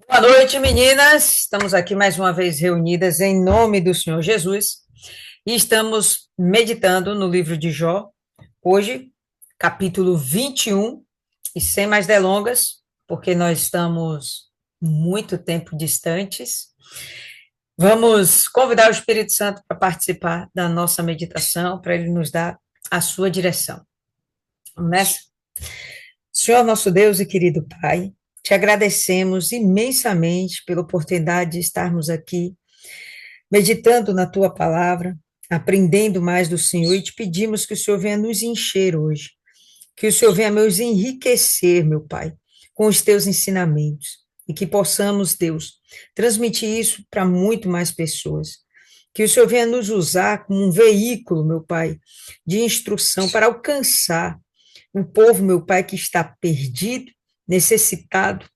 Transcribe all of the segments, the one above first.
Boa noite, meninas. Estamos aqui mais uma vez reunidas em nome do Senhor Jesus e estamos meditando no livro de Jó, hoje, capítulo 21, e sem mais delongas, porque nós estamos muito tempo distantes, vamos convidar o Espírito Santo para participar da nossa meditação, para ele nos dar a sua direção. Vamos nessa? Senhor nosso Deus e querido Pai, te agradecemos imensamente pela oportunidade de estarmos aqui, meditando na tua palavra, aprendendo mais do Senhor, e te pedimos que o Senhor venha nos encher hoje, que o Senhor venha nos enriquecer, meu Pai, com os teus ensinamentos, e que possamos, Deus, transmitir isso para muito mais pessoas. Que o Senhor venha nos usar como um veículo, meu Pai, de instrução para alcançar um povo, meu Pai, que está perdido, necessitado,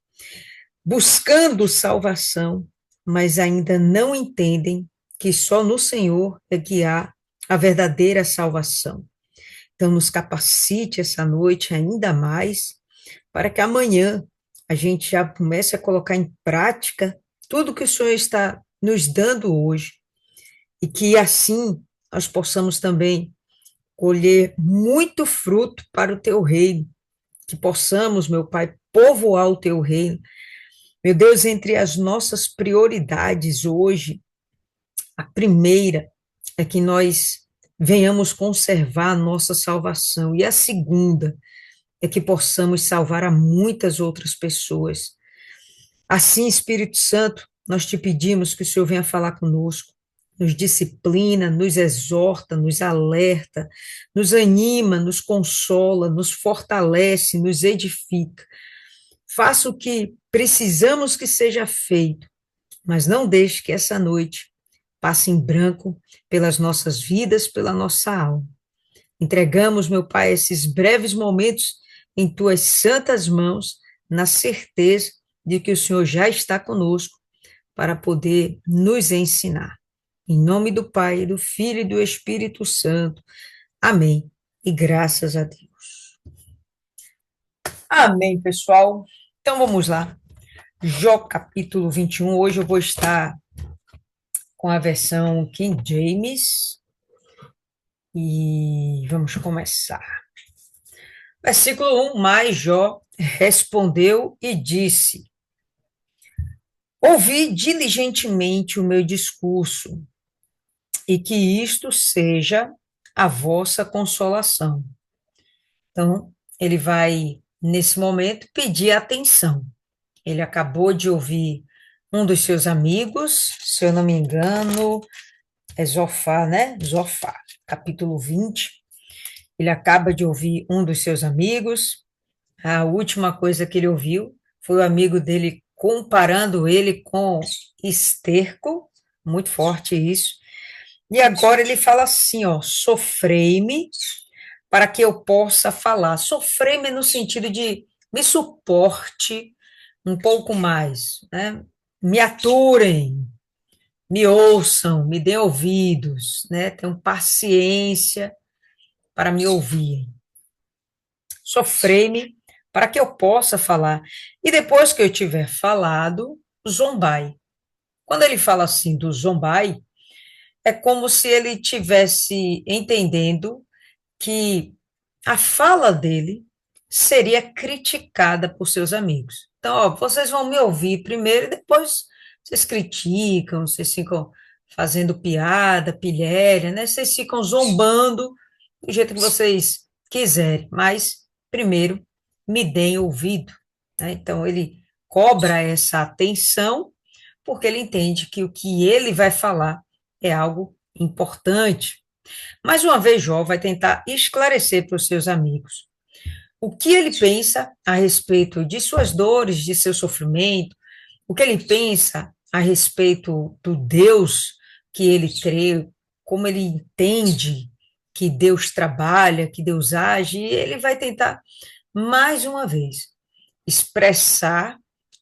buscando salvação, mas ainda não entendem que só no Senhor é que há a verdadeira salvação. Então, nos capacite essa noite ainda mais, para que amanhã a gente já comece a colocar em prática tudo que o Senhor está nos dando hoje, e que assim nós possamos também colher muito fruto para o teu reino, que possamos, meu Pai, povoar o teu reino. Meu Deus, entre as nossas prioridades hoje, a primeira é que nós venhamos conservar a nossa salvação, e a segunda é que possamos salvar a muitas outras pessoas. Assim, Espírito Santo, nós te pedimos que o Senhor venha falar conosco, nos disciplina, nos exorta, nos alerta, nos anima, nos consola, nos fortalece, nos edifica. Faça o que precisamos que seja feito, mas não deixe que essa noite passe em branco pelas nossas vidas, pela nossa alma. Entregamos, meu Pai, esses breves momentos em tuas santas mãos, na certeza de que o Senhor já está conosco para poder nos ensinar. Em nome do Pai, do Filho e do Espírito Santo. Amém. E graças a Deus. Amém, pessoal. Então vamos lá. Jó capítulo 21. Hoje eu vou estar com a versão King James e vamos começar. Versículo 1: Mas Jó respondeu e disse: Ouvi diligentemente o meu discurso, e que isto seja a vossa consolação. Então, ele vai, nesse momento, pedir atenção. Ele acabou de ouvir um dos seus amigos, se eu não me engano, é Zofá, né? Zofá, capítulo 20. Ele acaba de ouvir um dos seus amigos. A última coisa que ele ouviu foi o amigo dele comparando ele com esterco, muito forte isso. E agora ele fala assim, ó, sofrei-me para que eu possa falar. Sofrei-me no sentido de me suporte um pouco mais, né? Me aturem, me ouçam, me dêem ouvidos, né? Tenham paciência para me ouvir. Sofrei-me para que eu possa falar. E depois que eu tiver falado, zombai. Quando ele fala assim do zombai, é como se ele tivesse entendendo que a fala dele seria criticada por seus amigos. Então, ó, vocês vão me ouvir primeiro e depois vocês criticam, vocês ficam fazendo piada, pilhéria, né? Vocês ficam zombando do jeito que vocês quiserem, mas primeiro me deem ouvido, né? Então, ele cobra essa atenção porque ele entende que o que ele vai falar é algo importante. Mais uma vez, Jó vai tentar esclarecer para os seus amigos o que ele pensa a respeito de suas dores, de seu sofrimento, o que ele pensa a respeito do Deus que ele crê, como ele entende que Deus trabalha, que Deus age, e ele vai tentar, mais uma vez, expressar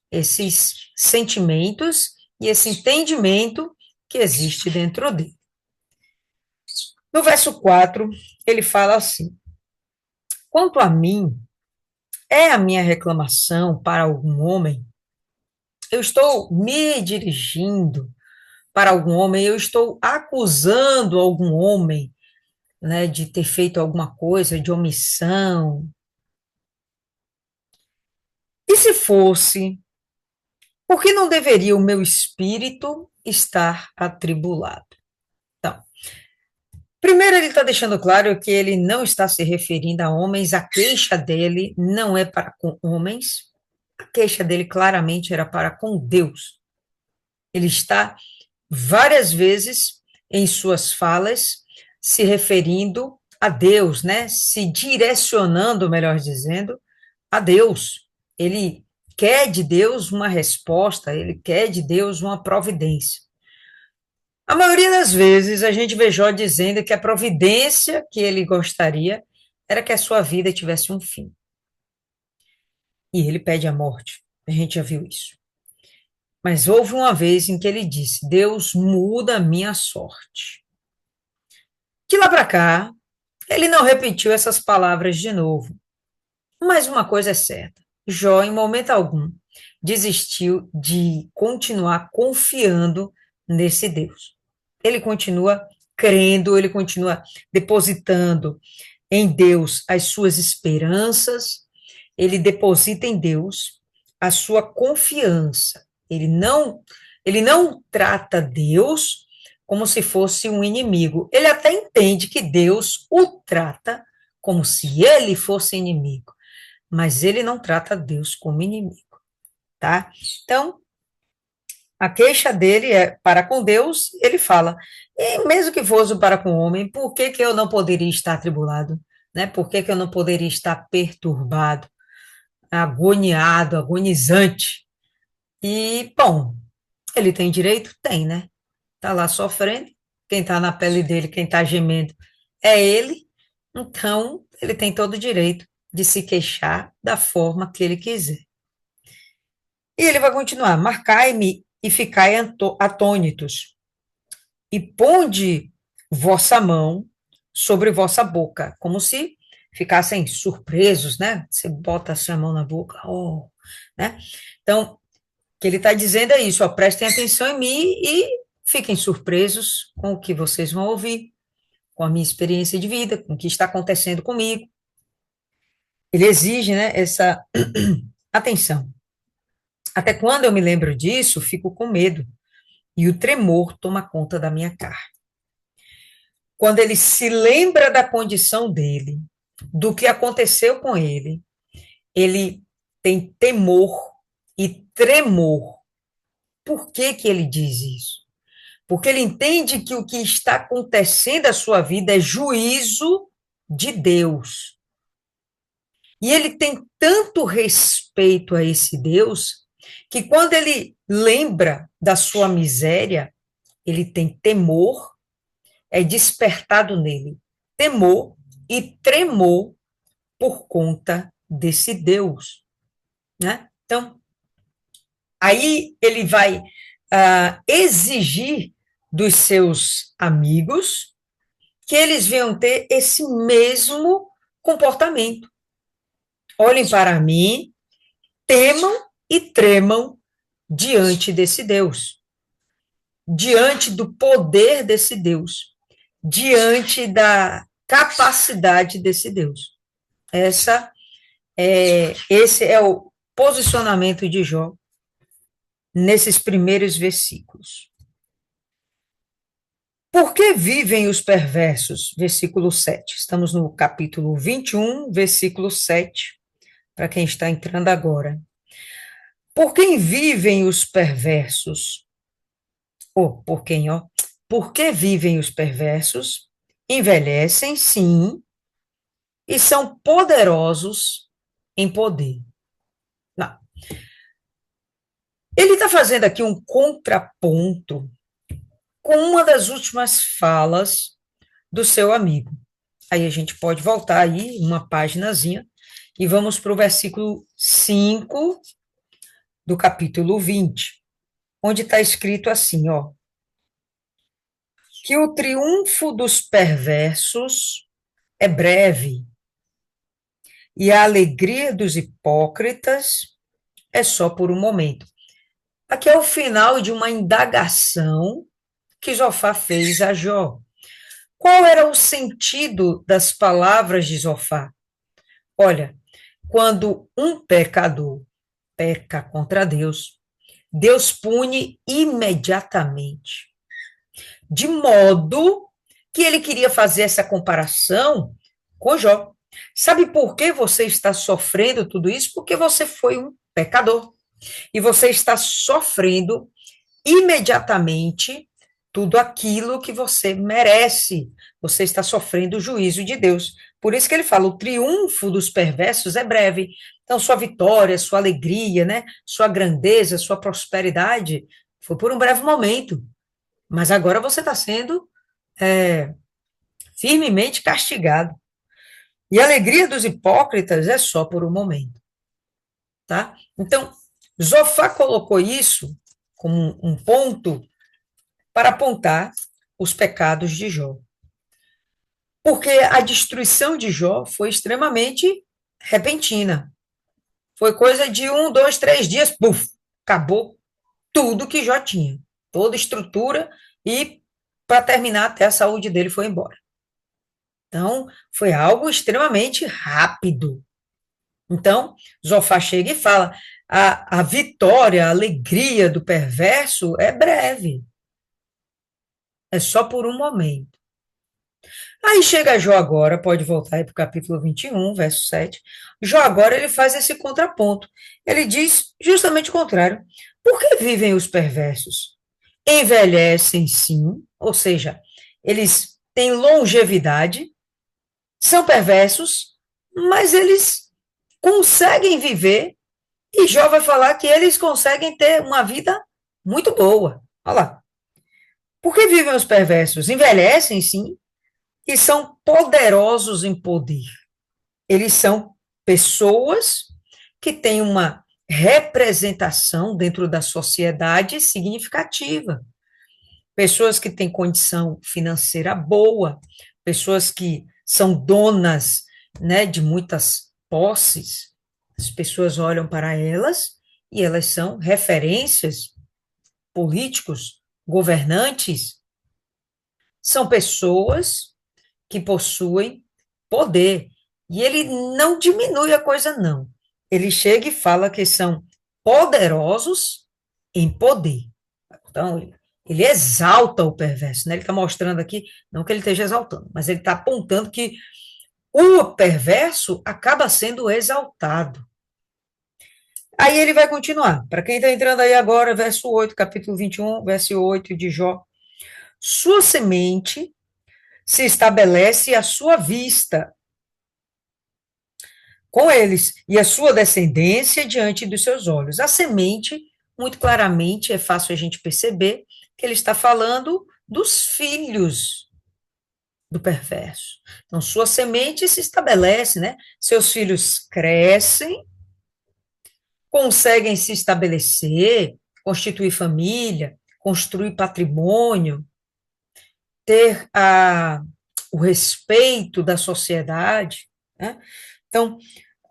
esses sentimentos e esse entendimento que existe dentro dele. No verso 4, ele fala assim: Quanto a mim, é a minha reclamação para algum homem? eu estou me dirigindo para algum homem, eu estou acusando algum homem, né, de ter feito alguma coisa, de omissão. E se fosse, por que não deveria o meu espírito estar atribulado? Então, primeiro ele está deixando claro que ele não está se referindo a homens, a queixa dele não é para com homens, a queixa dele claramente era para com Deus. Ele está várias vezes em suas falas se referindo a Deus, né? Se direcionando, melhor dizendo, a Deus. Ele quer de Deus uma resposta, ele quer de Deus uma providência. A maioria das vezes a gente vê Jó dizendo que a providência que ele gostaria era que a sua vida tivesse um fim. E ele pede a morte. A gente já viu isso. Mas houve uma vez em que ele disse: Deus muda a minha sorte. De lá para cá, ele não repetiu essas palavras de novo. Mas uma coisa é certa: Jó, em momento algum, desistiu de continuar confiando nesse Deus. Ele continua crendo, ele continua depositando em Deus as suas esperanças, ele deposita em Deus a sua confiança. Ele não trata Deus como se fosse um inimigo. Ele até entende que Deus o trata como se ele fosse inimigo, mas ele não trata Deus como inimigo, tá? Então, a queixa dele é para com Deus, ele fala, e mesmo que fosse para com o homem, por que que eu não poderia estar atribulado? Né? Por que que eu não poderia estar perturbado, agoniado, agonizante? E, bom, ele tem direito? Tem, né? Tá lá sofrendo, quem tá na pele dele, quem tá gemendo é ele, então ele tem todo o direito de se queixar da forma que ele quiser. E ele vai continuar: marcai-me e ficai atônitos, e ponde vossa mão sobre vossa boca, como se ficassem surpresos, né? Você bota a sua mão na boca, oh, né? Então, o que ele está dizendo é isso, ó, prestem atenção em mim e fiquem surpresos com o que vocês vão ouvir, com a minha experiência de vida, com o que está acontecendo comigo. Ele exige, né, essa atenção. Até quando eu me lembro disso, fico com medo e o tremor toma conta da minha carne. Quando ele se lembra da condição dele, do que aconteceu com ele tem temor e tremor. Por que que ele diz isso? Porque ele entende que o que está acontecendo à sua vida é juízo de Deus. E ele tem tanto respeito a esse Deus, que quando ele lembra da sua miséria, ele tem temor, é despertado nele temor e tremor por conta desse Deus, né? Então, aí ele vai exigir dos seus amigos que eles venham ter esse mesmo comportamento. Olhem para mim, temam e tremam diante desse Deus, diante do poder desse Deus, diante da capacidade desse Deus. Esse é o posicionamento de Jó nesses primeiros versículos. Por que vivem os perversos? Versículo 7. Estamos no capítulo 21, versículo 7, para quem está entrando agora. Por quem vivem os perversos? Por quem, ó? Por que vivem os perversos? Envelhecem, sim, e são poderosos em poder. Não. Ele está fazendo aqui um contraponto com uma das últimas falas do seu amigo. Aí a gente pode voltar aí uma paginazinha e vamos para o versículo 5 do capítulo 20, onde está escrito assim, ó, que o triunfo dos perversos é breve e a alegria dos hipócritas é só por um momento. Aqui é o final de uma indagação que Zofá fez a Jó. Qual era o sentido das palavras de Zofá? Olha, quando um pecador peca contra Deus, Deus pune imediatamente. De modo que ele queria fazer essa comparação com Jó. Sabe por que você está sofrendo tudo isso? Porque você foi um pecador. E você está sofrendo imediatamente tudo aquilo que você merece. Você está sofrendo o juízo de Deus. Por isso que ele fala: o triunfo dos perversos é breve. Então, sua vitória, sua alegria, né? Sua grandeza, sua prosperidade foi por um breve momento. Mas agora você está sendo firmemente castigado. E a alegria dos hipócritas é só por um momento, tá? Então, Zofá colocou isso como um ponto para apontar os pecados de Jó. Porque a destruição de Jó foi extremamente repentina. Foi coisa de 1, 2, 3 dias, puf, acabou tudo que Jó tinha, toda estrutura, e para terminar, até a saúde dele foi embora. Então, foi algo extremamente rápido. Então, Zofá chega e fala: a vitória, a alegria do perverso é breve, é só por um momento. Aí chega Jó agora, pode voltar aí para o capítulo 21, verso 7. Jó agora ele faz esse contraponto. Ele diz justamente o contrário. Por que vivem os perversos? Envelhecem sim, ou seja, eles têm longevidade, são perversos, mas eles conseguem viver, e Jó vai falar que eles conseguem ter uma vida muito boa. Olha lá. Por que vivem os perversos? Envelhecem sim, e são poderosos em poder. Eles são pessoas que têm uma representação dentro da sociedade significativa. Pessoas que têm condição financeira boa, pessoas que são donas, né, de muitas posses. As pessoas olham para elas e elas são referências, políticos, governantes. São pessoas que possuem poder. E ele não diminui a coisa, não. Ele chega e fala que são poderosos em poder. Então, ele exalta o perverso, né? Ele está mostrando aqui, não que ele esteja exaltando, mas ele está apontando que o perverso acaba sendo exaltado. Aí ele vai continuar. Para quem está entrando aí agora, verso 8, capítulo 21, verso 8 de Jó. Sua semente se estabelece à sua vista com eles, e a sua descendência diante dos seus olhos. A semente, muito claramente, é fácil a gente perceber que ele está falando dos filhos do perverso. Então, sua semente se estabelece, né? Seus filhos crescem, conseguem se estabelecer, constituir família, construir patrimônio, ter o respeito da sociedade, né? Então,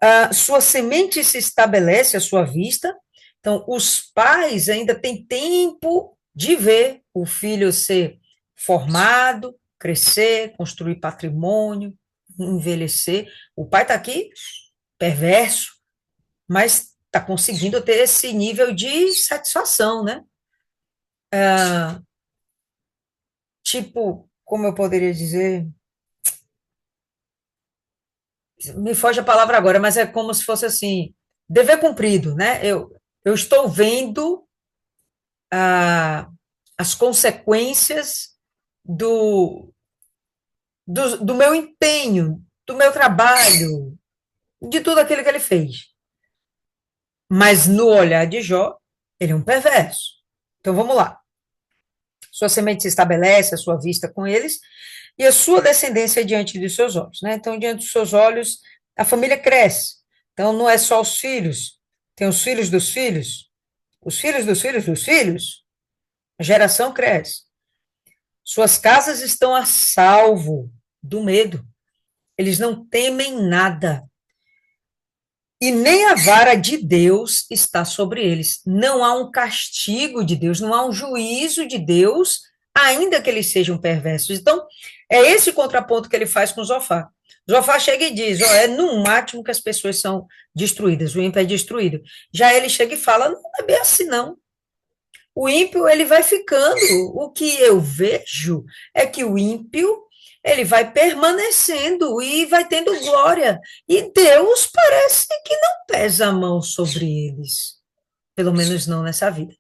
a sua semente se estabelece à sua vista, então os pais ainda têm tempo de ver o filho ser formado, crescer, construir patrimônio, envelhecer. O pai está aqui perverso, mas está conseguindo ter esse nível de satisfação, né? Tipo, como eu poderia dizer? Me foge a palavra agora, mas é como se fosse assim, dever cumprido, né? Eu estou vendo ah, as consequências do, do meu empenho, do meu trabalho, de tudo aquilo que ele fez. Mas no olhar de Jó, ele é um perverso. Então vamos lá. Sua semente se estabelece, a sua vista com eles, e a sua descendência diante dos seus olhos, né? Então, diante dos seus olhos, a família cresce. Então, não é só os filhos, tem os filhos dos filhos, os filhos dos filhos dos filhos, a geração cresce. Suas casas estão a salvo do medo. Eles não temem nada. e nem a vara de Deus está sobre eles. Não há um castigo de Deus, não há um juízo de Deus, ainda que eles sejam perversos. Então, é esse contraponto que ele faz com Zofar. Zofar chega e diz, ó, é no máximo que as pessoas são destruídas, o ímpio é destruído. Já ele chega e fala, não é bem assim, não. O ímpio, ele vai ficando. O que eu vejo é que o ímpio, ele vai permanecendo e vai tendo glória. E Deus parece que não pesa a mão sobre eles. Pelo menos não nessa vida.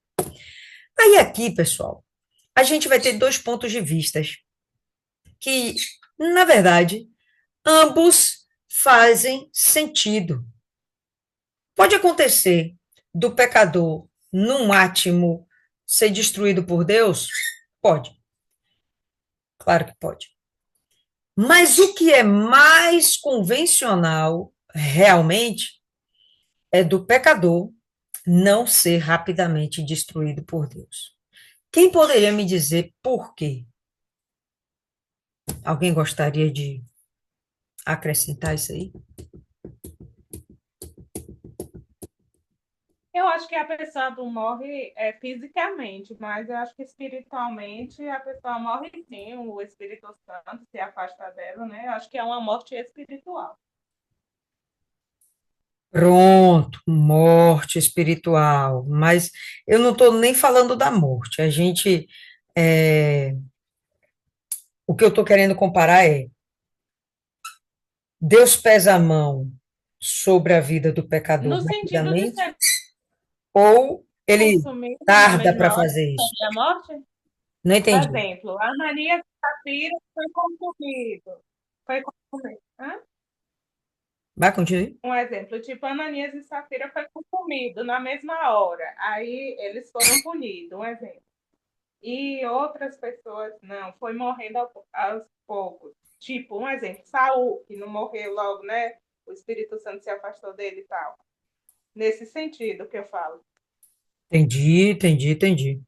Aí aqui, pessoal, a gente vai ter dois pontos de vistas que, na verdade, ambos fazem sentido. Pode acontecer do pecador, num átimo, ser destruído por Deus? Pode, claro que pode. Mas o que é mais convencional, realmente, é do pecador não ser rapidamente destruído por Deus. Quem poderia me dizer por quê? Alguém gostaria de acrescentar isso aí? Eu acho que a pessoa não morre fisicamente, mas eu acho que espiritualmente a pessoa morre sim, o Espírito Santo se afasta dela, né? Eu acho que é uma morte espiritual. Pronto, morte espiritual. Mas eu não estou nem falando da morte. O que eu estou querendo comparar é Deus pesa a mão sobre a vida do pecador No sentido de rapidamente, ser ou ele consumido na tarda para mesma hora fazer isso? da morte. Não Por entendi. exemplo, Ananias e Safira foi consumido. Foi consumido. Hã? Vai, continue. Um exemplo, tipo, Ananias e Safira foi consumido na mesma hora. Aí eles foram punidos, um exemplo. E outras pessoas, não, foi morrendo aos poucos. Tipo, um exemplo, Saul, que não morreu logo, né? O Espírito Santo se afastou dele e tal. Nesse sentido que eu falo. Entendi, entendi, entendi.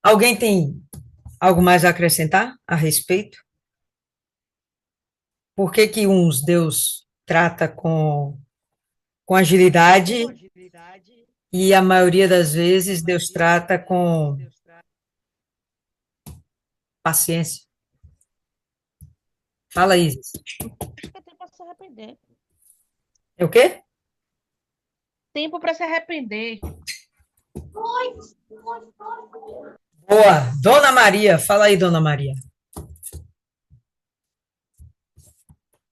Alguém tem algo mais a acrescentar a respeito? Por que que uns Deus trata com agilidade e a maioria das vezes Deus trata com paciência? Fala, Isis. Acho que é tempo para se arrepender. É o quê? Tempo para se arrepender. Boa. Dona Maria. Fala aí, Dona Maria.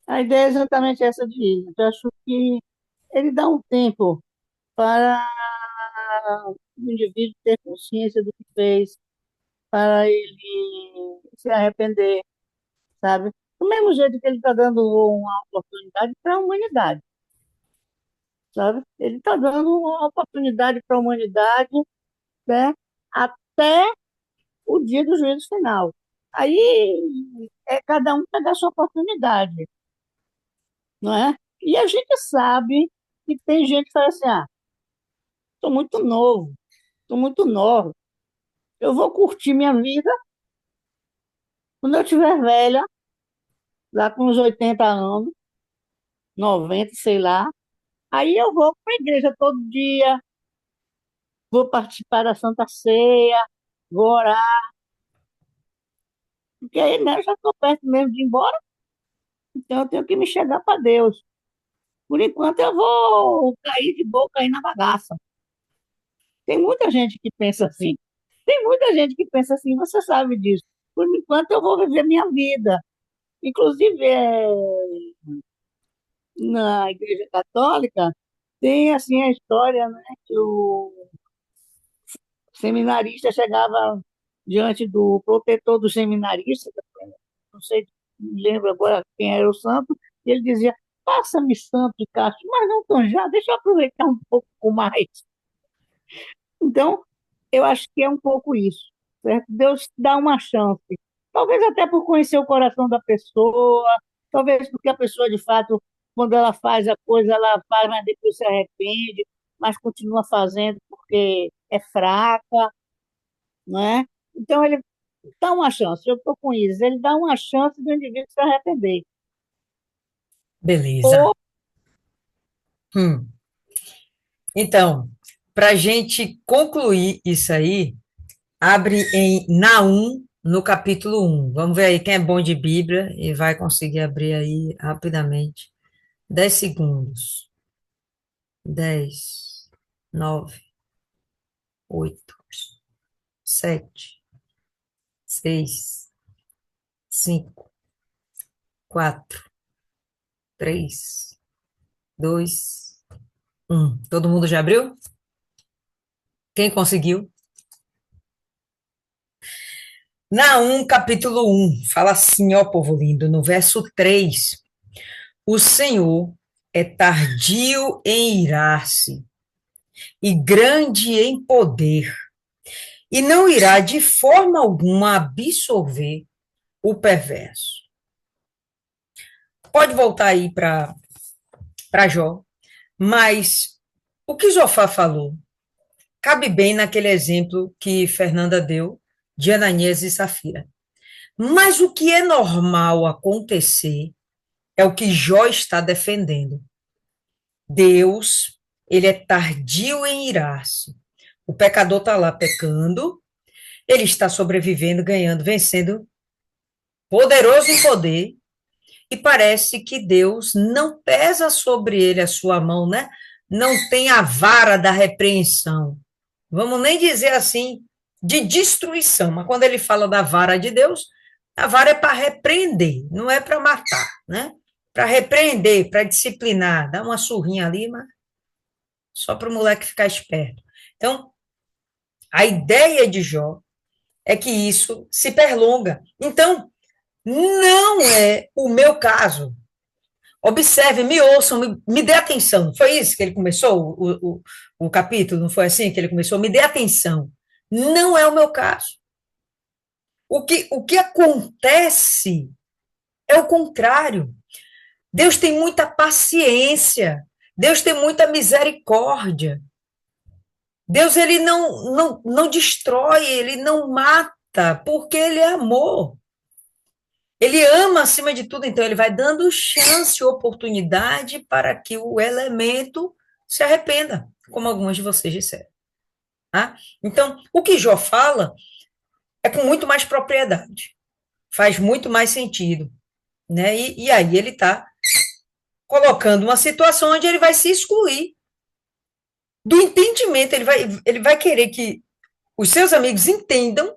A ideia é exatamente essa de Jesus. Eu acho que ele dá um tempo para o indivíduo ter consciência do que fez, para ele se arrepender, sabe? Do mesmo jeito que ele está dando uma oportunidade para a humanidade, sabe? Ele está dando uma oportunidade para a humanidade, né? Até o dia do juízo final. Aí é cada um pegar a sua oportunidade, não é? E a gente sabe que tem gente que fala assim, estou muito novo, estou muito nova, eu vou curtir minha vida quando eu estiver velha, lá com uns 80 anos, 90, sei lá. Aí eu vou para a igreja todo dia, vou participar da Santa Ceia, vou orar, porque aí, né, eu já estou perto mesmo de ir embora, então eu tenho que me chegar para Deus. Por enquanto eu vou cair de boca aí na bagaça. Tem muita gente que pensa assim. Tem muita gente que pensa assim, você sabe disso. Por enquanto eu vou viver minha vida. Inclusive, na Igreja Católica, tem assim a história, né, que o seminarista chegava diante do protetor do seminarista, não sei, não lembro agora quem era o santo, e ele dizia, passa-me santo de Castro, mas não tão já, deixa eu aproveitar um pouco mais. Então, eu acho que é um pouco isso, certo? Deus dá uma chance. Talvez até por conhecer o coração da pessoa, talvez porque a pessoa, de fato, quando ela faz a coisa, ela faz, mas depois se arrepende, mas continua fazendo porque é fraca, não é? Então, ele dá uma chance. Eu estou com isso. Ele dá uma chance do indivíduo se arrepender. Beleza. Ou Hum. Então, para a gente concluir isso aí, abre em Naum, no capítulo 1. Vamos ver aí quem é bom de Bíblia e vai conseguir abrir aí rapidamente. 10 segundos. 10, 9, 8, 7, 6, 5, 4, 3, 2, 1. Todo mundo já abriu? Quem conseguiu? Naum, capítulo 1, fala assim, ó povo lindo, no verso 3: o Senhor é tardio em irar-se e grande em poder, e não irá de forma alguma absorver o perverso. Pode voltar aí para Jó, mas o que Jofá falou cabe bem naquele exemplo que Fernanda deu de Ananias e Safira. Mas o que é normal acontecer é o que Jó está defendendo. Deus, ele é tardio em irar-se. O pecador está lá pecando, ele está sobrevivendo, ganhando, vencendo, poderoso em poder, e parece que Deus não pesa sobre ele a sua mão, né? Não tem a vara da repreensão. Vamos nem dizer assim, de destruição, mas quando ele fala da vara de Deus, a vara é para repreender, não é para matar, né? Para repreender, para disciplinar, dar uma surrinha ali, mas só para o moleque ficar esperto. Então, a ideia de Jó é que isso se perlonga. Então, não é o meu caso. Observe, me ouçam, me dê atenção. Foi isso que ele começou, o capítulo, não foi assim que ele começou? Me dê atenção. Não é o meu caso. O que acontece é o contrário. Deus tem muita paciência. Deus tem muita misericórdia. Deus, ele não destrói, ele não mata, porque ele é amor. Ele ama acima de tudo, então ele vai dando chance, oportunidade para que o elemento se arrependa, como alguns de vocês disseram. Tá? Então, o que Jó fala é com muito mais propriedade, faz muito mais sentido. Né? E aí ele está colocando uma situação onde ele vai se excluir do entendimento, ele vai querer que os seus amigos entendam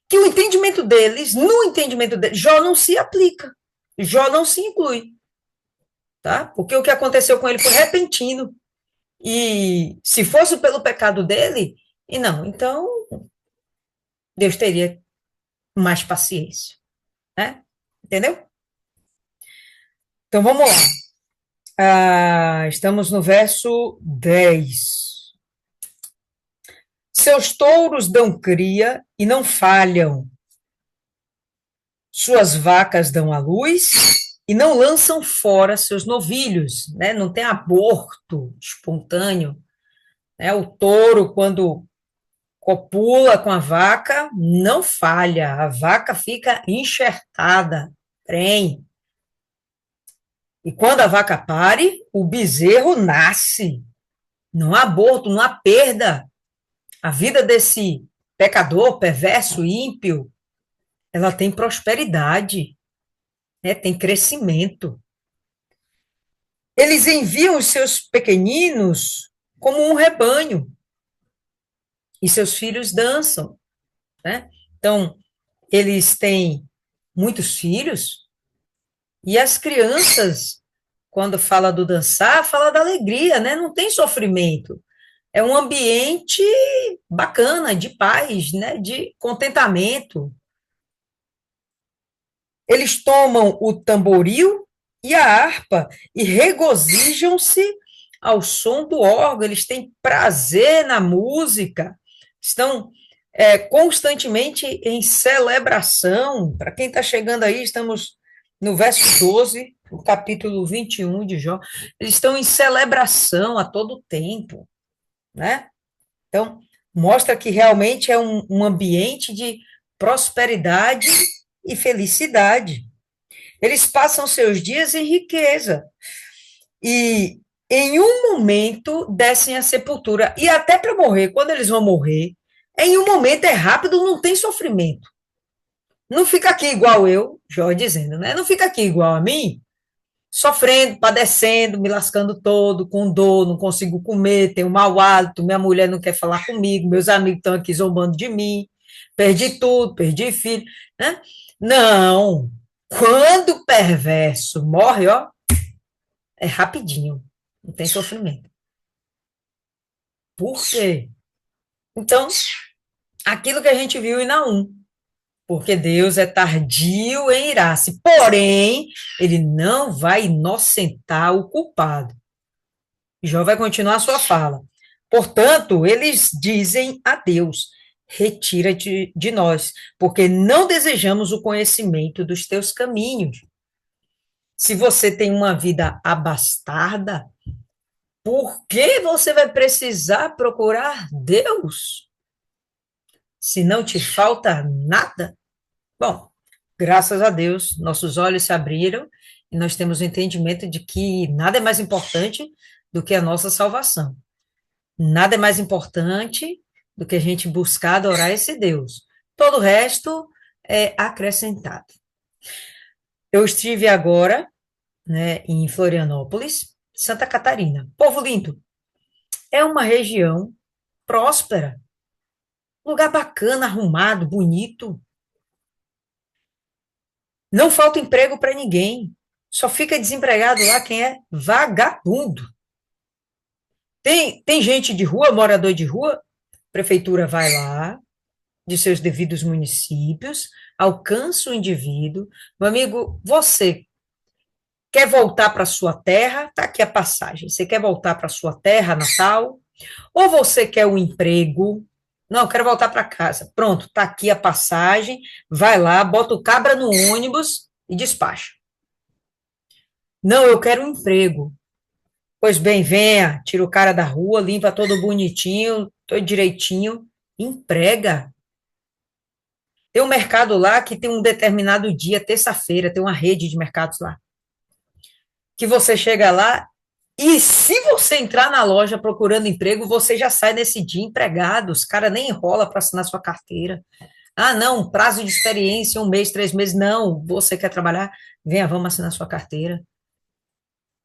que o entendimento deles, no entendimento deles, Jó não se aplica, Jó não se inclui, tá? Porque o que aconteceu com ele foi repentino, e se fosse pelo pecado dele, e não, então Deus teria mais paciência, né? Entendeu? Então vamos lá. Estamos no verso 10. Seus touros dão cria e não falham. Suas vacas dão à luz e não lançam fora seus novilhos, né? Não tem aborto espontâneo. Né? O touro, quando copula com a vaca, não falha. A vaca fica enxertada, trem. E quando a vaca pare, o bezerro nasce. Não há aborto, não há perda. A vida desse pecador, perverso, ímpio, ela tem prosperidade, né? Tem crescimento. Eles enviam os seus pequeninos como um rebanho, e seus filhos dançam, né? Então, eles têm muitos filhos, e as crianças, quando fala do dançar, fala da alegria, né? Não tem sofrimento. É um ambiente bacana, de paz, né? De contentamento. Eles tomam o tamboril e a harpa e regozijam-se ao som do órgão, eles têm prazer na música, estão constantemente em celebração. Para quem está chegando aí, estamos no verso 12, o capítulo 21 de Jó. Eles estão em celebração a todo tempo, né? Então, mostra que realmente é um ambiente de prosperidade e felicidade. Eles passam seus dias em riqueza. E em um momento descem à sepultura. E até para morrer, quando eles vão morrer, em um momento é rápido, não tem sofrimento. Não fica aqui igual eu, Jó dizendo, né? Não fica aqui igual a mim, sofrendo, padecendo, me lascando todo, com dor, não consigo comer, tenho mau hálito, minha mulher não quer falar comigo, meus amigos estão aqui zombando de mim, perdi tudo, perdi filho, né? Não. Quando o perverso morre, ó, é rapidinho, não tem sofrimento. Por quê? Então, aquilo que a gente viu em Naum, porque Deus é tardio em irar-se, porém, ele não vai inocentar o culpado. Jó vai continuar a sua fala. Portanto, eles dizem a Deus: retira-te de nós, porque não desejamos o conhecimento dos teus caminhos. Se você tem uma vida abastarda, por que você vai precisar procurar Deus? Se não te falta nada? Bom, graças a Deus, nossos olhos se abriram e nós temos o entendimento de que nada é mais importante do que a nossa salvação. Nada é mais importante do que a gente buscar adorar esse Deus. Todo o resto é acrescentado. Eu estive agora, né, em Florianópolis, Santa Catarina. Povo lindo. É uma região próspera, lugar bacana, arrumado, bonito. Não falta emprego para ninguém. Só fica desempregado lá quem é vagabundo. Tem gente de rua, morador de rua, a prefeitura vai lá, de seus devidos municípios, alcança o indivíduo. Meu amigo, você quer voltar para sua terra? Está aqui a passagem. Você quer voltar para sua terra natal? Ou você quer um emprego? Não, quero voltar para casa. Pronto, está aqui a passagem. Vai lá, bota o cabra no ônibus e despacha. Não, eu quero um emprego. Pois bem, venha, tira o cara da rua, limpa todo bonitinho, todo direitinho, emprega. Tem um mercado lá que tem um determinado dia, terça-feira, tem uma rede de mercados lá. Que você chega lá e se você entrar na loja procurando emprego, você já sai nesse dia empregado. Os caras nem enrola para assinar sua carteira. Ah, não, prazo de experiência, 1 mês, 3 meses. Não, você quer trabalhar? Venha, vamos assinar sua carteira.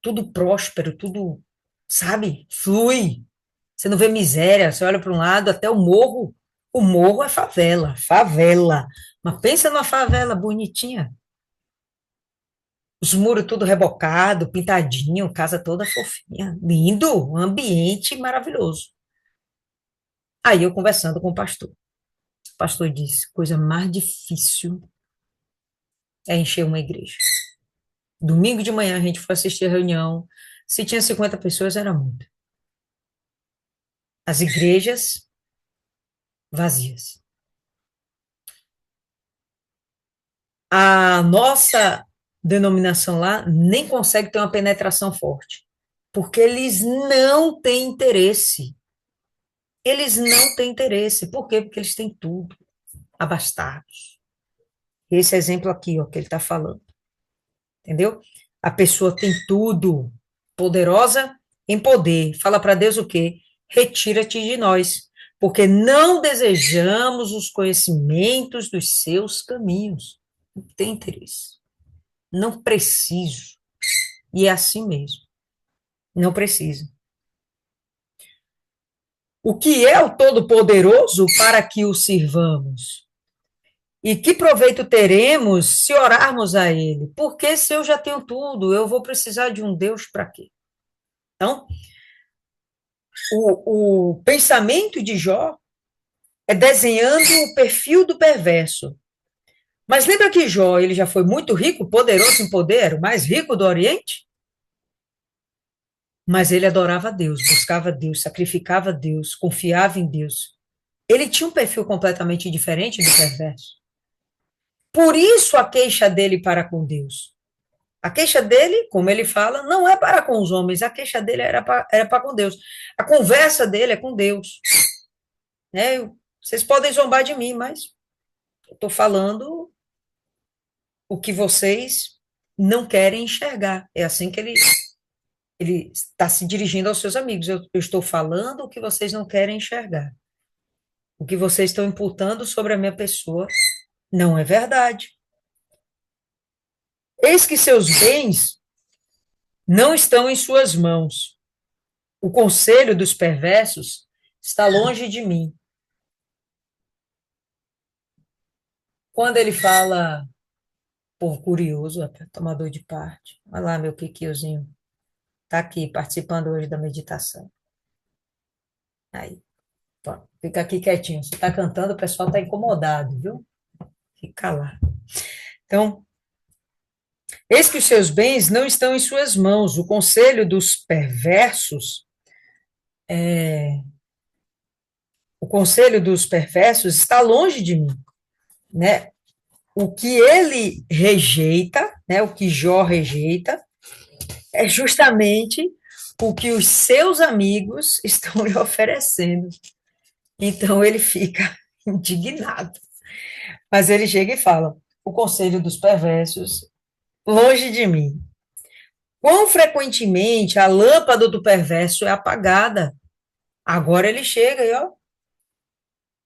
Tudo próspero, tudo, sabe, flui. Você não vê miséria, você olha para um lado, até o morro. O morro é favela, favela. Mas pensa numa favela bonitinha. Os muros tudo rebocado, pintadinho, casa toda fofinha. Lindo, um ambiente maravilhoso. Aí eu conversando com o pastor. O pastor disse, coisa mais difícil é encher uma igreja. Domingo de manhã a gente foi assistir a reunião. Se tinha 50 pessoas, era muito. As igrejas vazias. A nossa denominação lá nem consegue ter uma penetração forte, porque eles não têm interesse. Eles não têm interesse. Por quê? Porque eles têm tudo, abastados. Esse exemplo aqui, ó, que ele está falando. Entendeu? A pessoa tem tudo, poderosa em poder. Fala para Deus o quê? Retira-te de nós, porque não desejamos os conhecimentos dos seus caminhos. Não tem interesse. Não preciso. E é assim mesmo. Não preciso. O que é o Todo-Poderoso para que o sirvamos? E que proveito teremos se orarmos a Ele? Porque se eu já tenho tudo, eu vou precisar de um Deus para quê? Então, o pensamento de Jó é desenhando o perfil do perverso. Mas lembra que Jó, ele já foi muito rico, poderoso em poder, era o mais rico do Oriente? Mas ele adorava a Deus, buscava Deus, sacrificava a Deus, confiava em Deus. Ele tinha um perfil completamente diferente do perverso. Por isso a queixa dele para com Deus. A queixa dele, como ele fala, não é para com os homens, a queixa dele era para com Deus. A conversa dele é com Deus. Né? Vocês podem zombar de mim, mas eu estou falando o que vocês não querem enxergar. É assim que ele Ele está se dirigindo aos seus amigos. Eu estou falando o que vocês não querem enxergar. O que vocês estão imputando sobre a minha pessoa não é verdade. Eis que seus bens não estão em suas mãos. O conselho dos perversos está longe de mim. Quando ele fala, por curioso, tomador de parte, olha lá meu Kikiozinho, está aqui participando hoje da meditação. Aí, pô, fica aqui quietinho. Você está cantando, o pessoal está incomodado, viu? Fica lá. Então, eis que os seus bens não estão em suas mãos. O conselho dos perversos está longe de mim, né? O que ele rejeita, né? O que Jó rejeita, é justamente o que os seus amigos estão lhe oferecendo. Então ele fica indignado. Mas ele chega e fala: o conselho dos perversos, longe de mim. Quão frequentemente a lâmpada do perverso é apagada? Agora ele chega e, ó,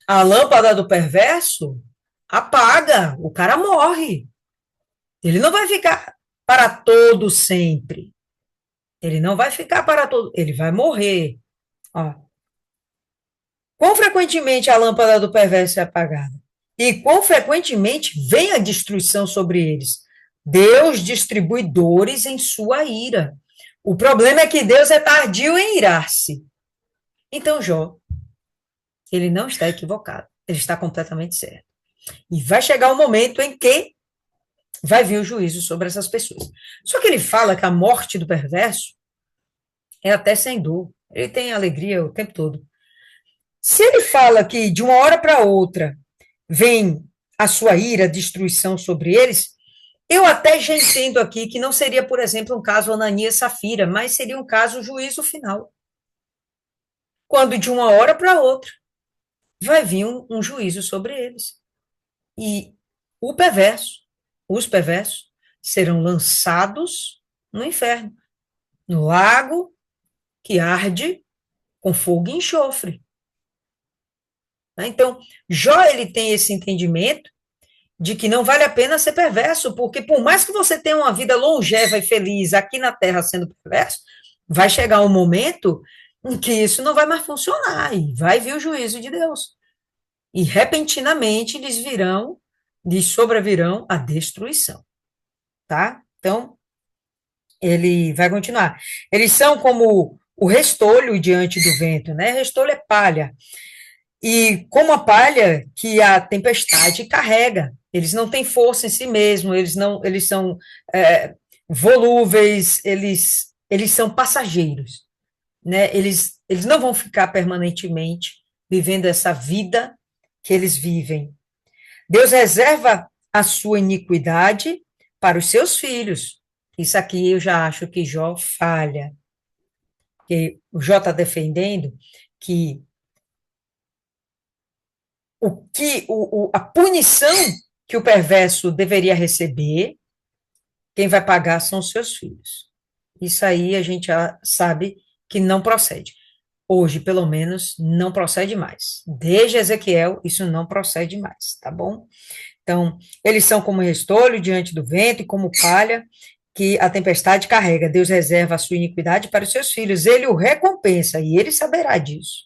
a lâmpada do perverso apaga, o cara morre. Ele não vai ficar para todo sempre. Ele não vai ficar para todo, ele vai morrer. Ó. Quão frequentemente a lâmpada do perverso é apagada? E quão frequentemente vem a destruição sobre eles? Deus distribui dores em sua ira. O problema é que Deus é tardio em irar-se. Então, Jó, ele não está equivocado. Ele está completamente certo. E vai chegar um momento em que vai vir o juízo sobre essas pessoas. Só que ele fala que a morte do perverso é até sem dor. Ele tem alegria o tempo todo. Se ele fala que de uma hora para outra vem a sua ira, a destruição sobre eles, eu até já entendo aqui que não seria, por exemplo, um caso Ananias e Safira, mas seria um caso juízo final. Quando de uma hora para outra vai vir um juízo sobre eles. E os perversos, serão lançados no inferno, no lago que arde com fogo e enxofre. Então, Jó, ele tem esse entendimento de que não vale a pena ser perverso, porque por mais que você tenha uma vida longeva e feliz aqui na Terra sendo perverso, vai chegar um momento em que isso não vai mais funcionar, e vai vir o juízo de Deus. E repentinamente lhes sobrevirão a destruição. Tá? Então, ele vai continuar. Eles são como o restolho diante do vento, né? Restolho é palha. E como a palha que a tempestade carrega, eles não têm força em si mesmos, eles são volúveis, eles são passageiros, né? Eles não vão ficar permanentemente vivendo essa vida que eles vivem. Deus reserva a sua iniquidade para os seus filhos. Isso aqui eu já acho que Jó falha. Porque o Jó está defendendo que a punição que o perverso deveria receber, quem vai pagar são os seus filhos. Isso aí a gente já sabe que não procede. Hoje, pelo menos, não procede mais. Desde Ezequiel, isso não procede mais, tá bom? Então, eles são como restolho diante do vento e como palha que a tempestade carrega. Deus reserva a sua iniquidade para os seus filhos. Ele o recompensa e ele saberá disso.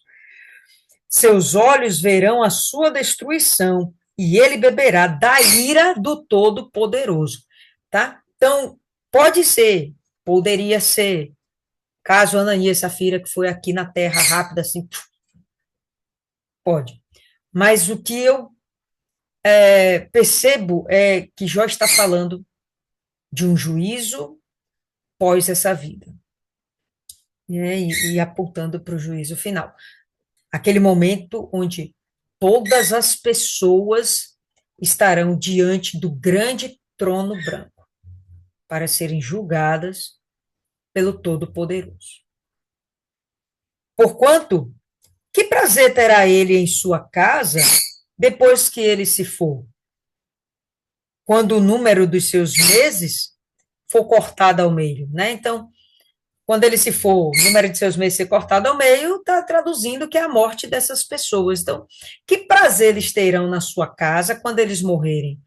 Seus olhos verão a sua destruição e ele beberá da ira do Todo-Poderoso, tá? Então, poderia ser, caso Ananias e Safira, que foi aqui na terra rápida, assim, pode. Mas o que eu percebo é que Jó está falando de um juízo pós essa vida, né, e apontando para o juízo final. Aquele momento onde todas as pessoas estarão diante do grande trono branco para serem julgadas pelo Todo-Poderoso. Porquanto, que prazer terá ele em sua casa depois que ele se for? Quando o número dos seus meses for cortado ao meio, né? Então, Quando ele se for, o número de seus meses ser cortado ao meio, está traduzindo que é a morte dessas pessoas. Então, que prazer eles terão na sua casa quando eles morrerem?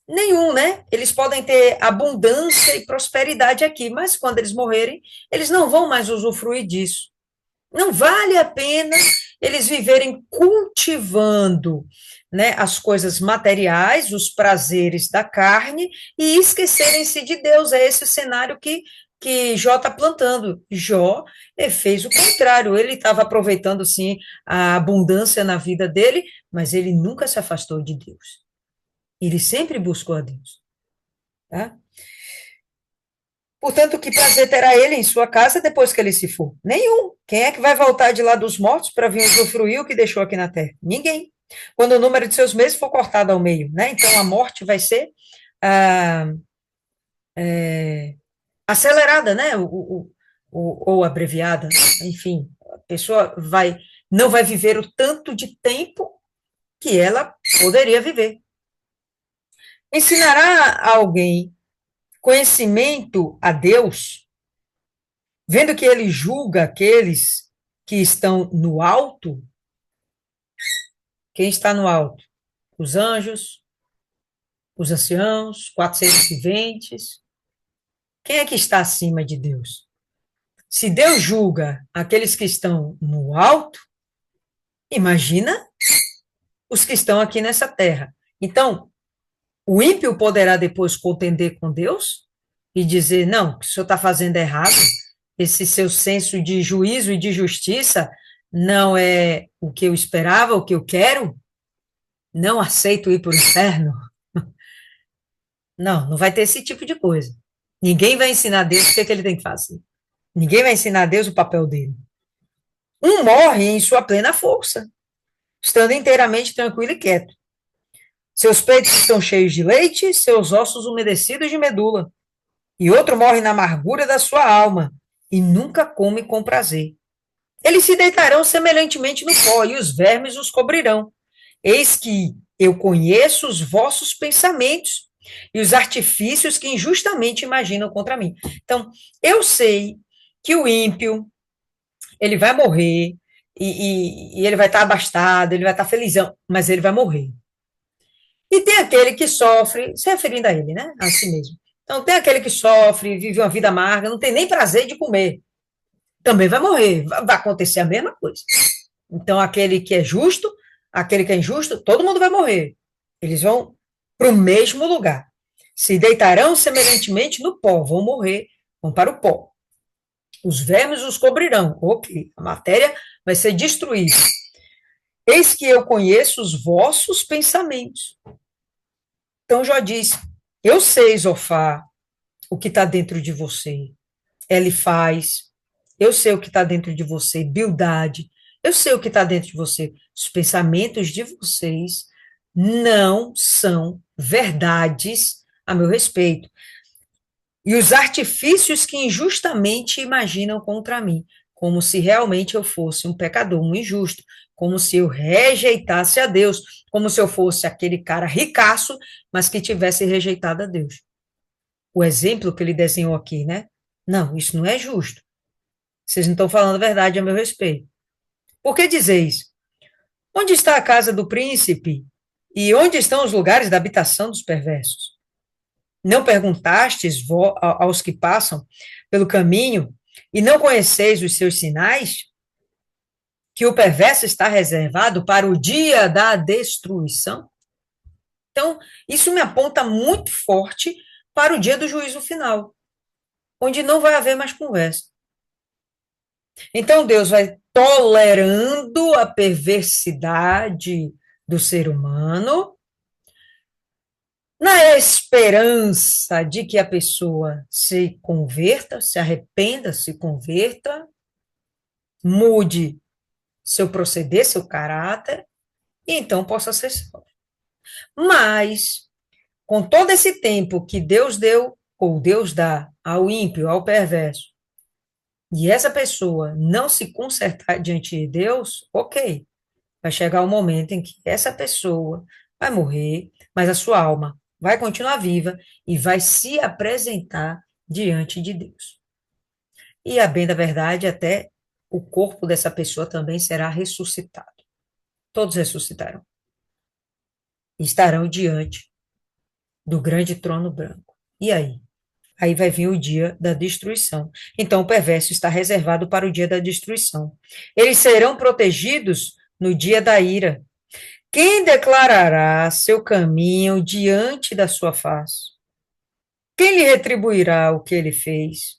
Nenhum, né? Eles podem ter abundância e prosperidade aqui, mas quando eles morrerem, eles não vão mais usufruir disso. Não vale a pena eles viverem cultivando, né, as coisas materiais, os prazeres da carne e esquecerem-se de Deus. É esse o cenário que Jó está plantando. Jó fez o contrário, ele estava aproveitando, sim, a abundância na vida dele, mas ele nunca se afastou de Deus. Ele sempre buscou a Deus. Tá? Portanto, que prazer terá ele em sua casa depois que ele se for? Nenhum. Quem é que vai voltar de lá dos mortos para vir usufruir o que deixou aqui na terra? Ninguém. Quando o número de seus meses for cortado ao meio, né? Então a morte vai ser acelerada, né? Ou abreviada, enfim. A pessoa não vai viver o tanto de tempo que ela poderia viver. Ensinará a alguém conhecimento a Deus, vendo que ele julga aqueles que estão no alto. Quem está no alto? Os anjos, os anciãos, 4 seres viventes. Quem é que está acima de Deus? Se Deus julga aqueles que estão no alto, imagina os que estão aqui nessa terra. Então, o ímpio poderá depois contender com Deus e dizer, não, o que o senhor está fazendo é errado, esse seu senso de juízo e de justiça não é o que eu esperava, o que eu quero, não aceito ir para o inferno. Não, não vai ter esse tipo de coisa. Ninguém vai ensinar a Deus o que ele tem que fazer. Ninguém vai ensinar a Deus o papel dele. Um morre em sua plena força, estando inteiramente tranquilo e quieto. Seus peitos estão cheios de leite, seus ossos umedecidos de medula. E outro morre na amargura da sua alma, e nunca come com prazer. Eles se deitarão semelhantemente no pó, e os vermes os cobrirão. Eis que eu conheço os vossos pensamentos, e os artifícios que injustamente imaginam contra mim. Então, eu sei que o ímpio, ele vai morrer, e ele vai estar abastado, ele vai estar felizão, mas ele vai morrer. E tem aquele que sofre, se referindo a ele, né? A si mesmo. Então, tem aquele que sofre, vive uma vida amarga, não tem nem prazer de comer. Também vai morrer, vai acontecer a mesma coisa. Então, aquele que é justo, aquele que é injusto, todo mundo vai morrer. Eles vão para o mesmo lugar. Se deitarão semelhantemente no pó, vão morrer, vão para o pó. Os vermes os cobrirão. Ok, a matéria vai ser destruída. Eis que eu conheço os vossos pensamentos. Então, Jó diz, eu sei, Zofar, o que está dentro de você. Ele faz. Eu sei o que está dentro de você. Bildade. Eu sei o que está dentro de você. Os pensamentos de vocês não são verdades a meu respeito. E os artifícios que injustamente imaginam contra mim, como se realmente eu fosse um pecador, um injusto, como se eu rejeitasse a Deus, como se eu fosse aquele cara ricaço, mas que tivesse rejeitado a Deus. O exemplo que ele desenhou aqui, né? Não, isso não é justo. Vocês não estão falando a verdade a meu respeito. Por que dizeis? Onde está a casa do príncipe? E onde estão os lugares da habitação dos perversos? Não perguntastes aos que passam pelo caminho e não conheceis os seus sinais? Que o perverso está reservado para o dia da destruição? Então, isso me aponta muito forte para o dia do juízo final, onde não vai haver mais conversa. Então, Deus vai tolerando a perversidade do ser humano, na esperança de que a pessoa se converta, se arrependa, se converta, mude seu proceder, seu caráter, e então possa ser salvo. Mas, com todo esse tempo que Deus deu, ou Deus dá ao ímpio, ao perverso, e essa pessoa não se consertar diante de Deus, ok, vai chegar o momento em que essa pessoa vai morrer, mas a sua alma vai continuar viva e vai se apresentar diante de Deus. e, a bem da verdade, até o corpo dessa pessoa também será ressuscitado. Todos ressuscitarão. E estarão diante do grande trono branco. E aí? Aí vai vir o dia da destruição. Então, o perverso está reservado para o dia da destruição. Eles serão protegidos no dia da ira. Quem declarará seu caminho diante da sua face? Quem lhe retribuirá o que ele fez?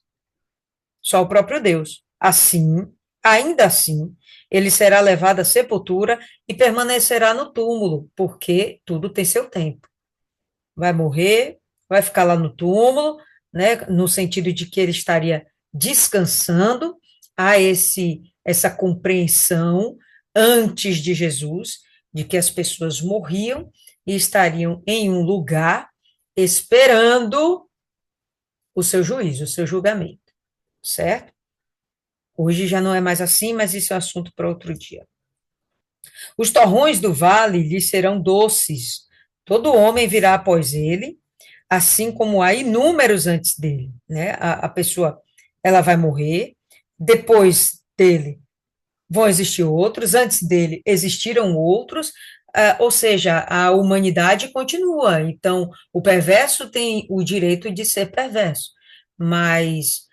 Só o próprio Deus. Assim, ainda assim, ele será levado à sepultura e permanecerá no túmulo, porque tudo tem seu tempo. Vai morrer, vai ficar lá no túmulo, né, no sentido de que ele estaria descansando. Há essa compreensão antes de Jesus de que as pessoas morriam e estariam em um lugar esperando o seu juízo, o seu julgamento, certo? Hoje já não é mais assim, mas isso é assunto para outro dia. Os torrões do vale lhe serão doces, todo homem virá após ele, assim como há inúmeros antes dele, né? A pessoa, ela vai morrer, depois dele vão existir outros, antes dele existiram outros, ou seja, a humanidade continua, então o perverso tem o direito de ser perverso, mas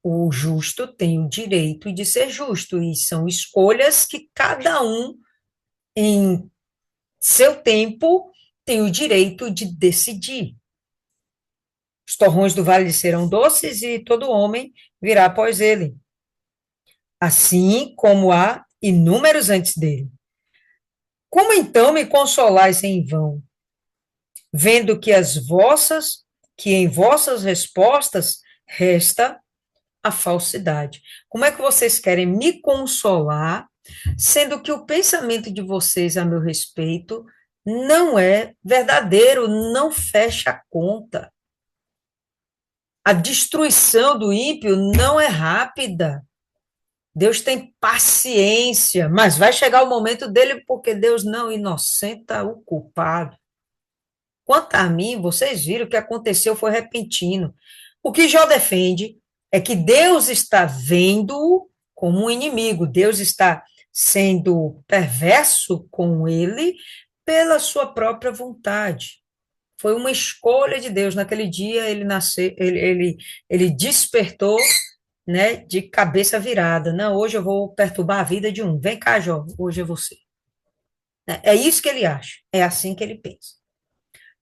o justo tem o direito de ser justo, e são escolhas que cada um, em seu tempo, tem o direito de decidir. Os torrões do vale serão doces e todo homem virá após ele, assim como há inúmeros antes dele. Como então me consolais em vão, vendo que em vossas respostas resta a falsidade? Como é que vocês querem me consolar, sendo que o pensamento de vocês a meu respeito não é verdadeiro, não fecha a conta? A destruição do ímpio não é rápida. Deus tem paciência, mas vai chegar o momento dele, porque Deus não inocenta o culpado. Quanto a mim, vocês viram o que aconteceu foi repentino. O que Jó defende é que Deus está vendo-o como um inimigo, Deus está sendo perverso com ele pela sua própria vontade. Foi uma escolha de Deus. Naquele dia ele nasceu, ele despertou, né, de cabeça virada. Não, hoje eu vou perturbar a vida de um. Vem cá, Jó, hoje é você. É isso que ele acha, é assim que ele pensa.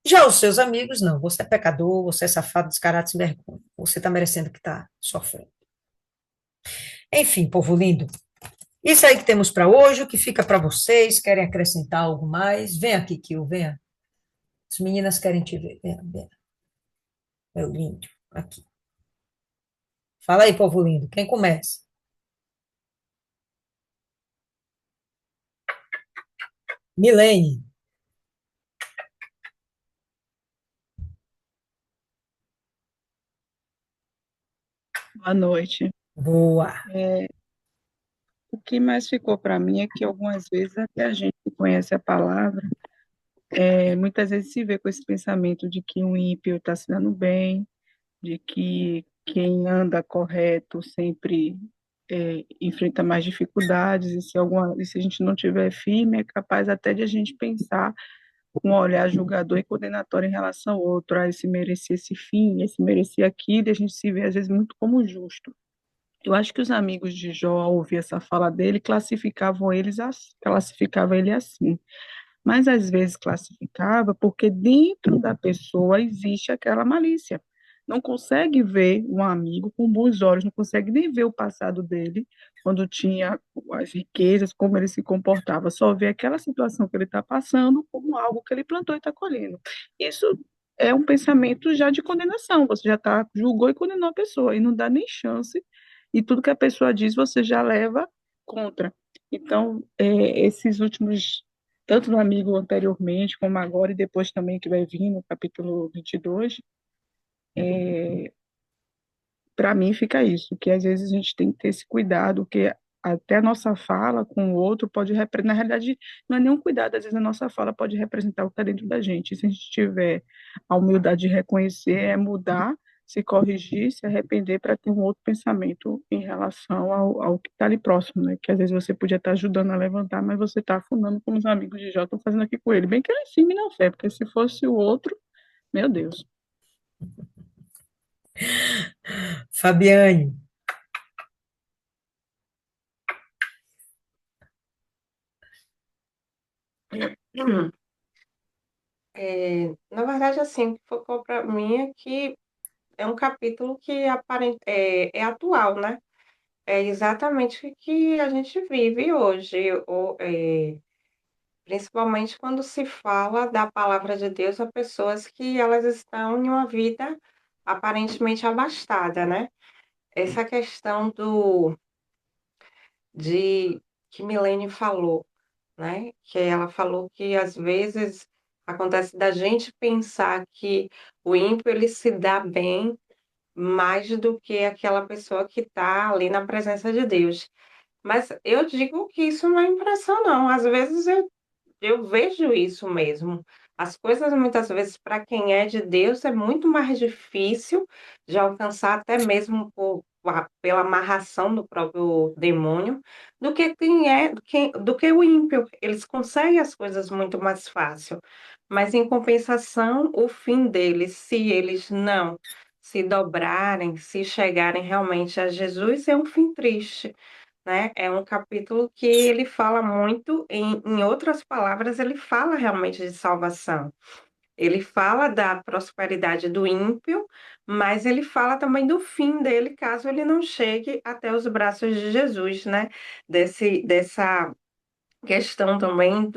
Já os seus amigos, não. Você é pecador, você é safado, descarado, sem vergonha. Você está merecendo o que está sofrendo. Enfim, povo lindo, isso aí que temos para hoje, o que fica para vocês? Querem acrescentar algo mais? Vem aqui, Kio, venha. As meninas querem te ver. Venha, venha. Meu lindo, aqui. Fala aí, povo lindo, quem começa? Milene. Boa noite. Boa. O que mais ficou para mim é que algumas vezes até a gente que conhece a palavra, muitas vezes se vê com esse pensamento de que um ímpio está se dando bem, de que quem anda correto sempre enfrenta mais dificuldades, e se a gente não tiver firme, é capaz até de a gente pensar com um olhar julgador e condenatório em relação ao outro, esse merecia esse fim, esse merecia aquilo, e a gente se vê às vezes muito como justo. Eu acho que os amigos de Jó, ao ouvir essa fala dele, classificavam ele assim. Mas às vezes classificava porque dentro da pessoa existe aquela malícia. Não consegue ver um amigo com bons olhos, não consegue nem ver o passado dele, quando tinha as riquezas, como ele se comportava, só vê aquela situação que ele está passando como algo que ele plantou e está colhendo. Isso é um pensamento já de condenação, você já julgou e condenou a pessoa, e não dá nem chance, e tudo que a pessoa diz você já leva contra. Então, esses últimos tanto no amigo anteriormente, como agora, e depois também que vai vir no capítulo 22, para mim fica isso, que às vezes a gente tem que ter esse cuidado, que até a nossa fala com o outro pode representar, na realidade, não é nenhum cuidado, às vezes a nossa fala pode representar o que está dentro da gente, se a gente tiver a humildade de reconhecer, é mudar, se corrigir, se arrepender para ter um outro pensamento em relação ao que está ali próximo, né? Que às vezes você podia estar ajudando a levantar, mas você está afundando como os amigos de Jó estão fazendo aqui com ele. Bem que ele ensine na fé, porque se fosse o outro, meu Deus. Fabiane, Na verdade, assim, o que focou para mim é que é um capítulo que é atual, né? É exatamente o que a gente vive hoje, principalmente quando se fala da palavra de Deus a pessoas que elas estão em uma vida aparentemente abastada, né? Essa questão de que Milene falou, né? Que ela falou que às vezes acontece da gente pensar que o ímpio ele se dá bem mais do que aquela pessoa que está ali na presença de Deus. Mas eu digo que isso não é impressão, não. Às vezes eu vejo isso mesmo. As coisas, muitas vezes, para quem é de Deus, é muito mais difícil de alcançar, até mesmo pela amarração do próprio demônio, do que do que o ímpio. Eles conseguem as coisas muito mais fácil. Mas, em compensação, o fim deles, se eles não se dobrarem, se chegarem realmente a Jesus, é um fim triste, né? É um capítulo que ele fala muito, em outras palavras, ele fala realmente de salvação. Ele fala da prosperidade do ímpio, mas ele fala também do fim dele, caso ele não chegue até os braços de Jesus, né? Dessa questão também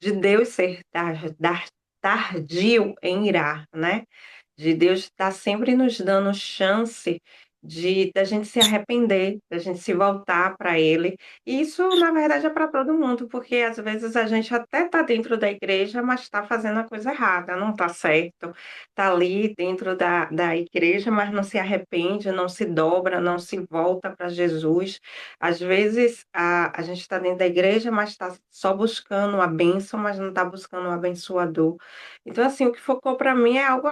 de Deus ser tardio em irar, né? De Deus estar sempre nos dando chance da gente se arrepender, da gente se voltar para Ele. E isso, na verdade, é para todo mundo, porque às vezes a gente até está dentro da igreja, mas está fazendo a coisa errada, não está certo. Está ali dentro da igreja, mas não se arrepende, não se dobra, não se volta para Jesus. Às vezes a gente está dentro da igreja, mas está só buscando a bênção, mas não está buscando o abençoador. Então, assim, o que focou para mim é algo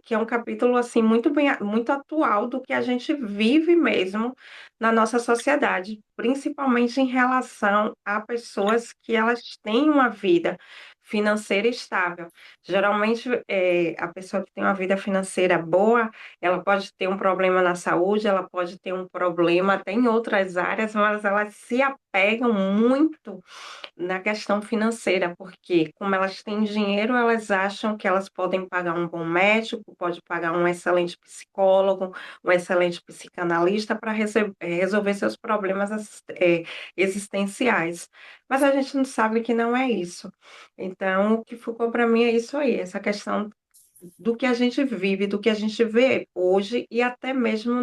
que é um capítulo assim muito atual do que a gente vive mesmo na nossa sociedade, principalmente em relação a pessoas que elas têm uma vida financeira estável. Geralmente, a pessoa que tem uma vida financeira boa, ela pode ter um problema na saúde, ela pode ter um problema até em outras áreas, mas elas se apegam muito na questão financeira, porque como elas têm dinheiro, elas acham que elas podem pagar um bom médico, pode pagar um excelente psicólogo, um excelente psicanalista para resolver seus problemas existenciais. Mas a gente não sabe que não é isso. Então, o que ficou para mim é isso aí, essa questão do que a gente vive, do que a gente vê hoje e até mesmo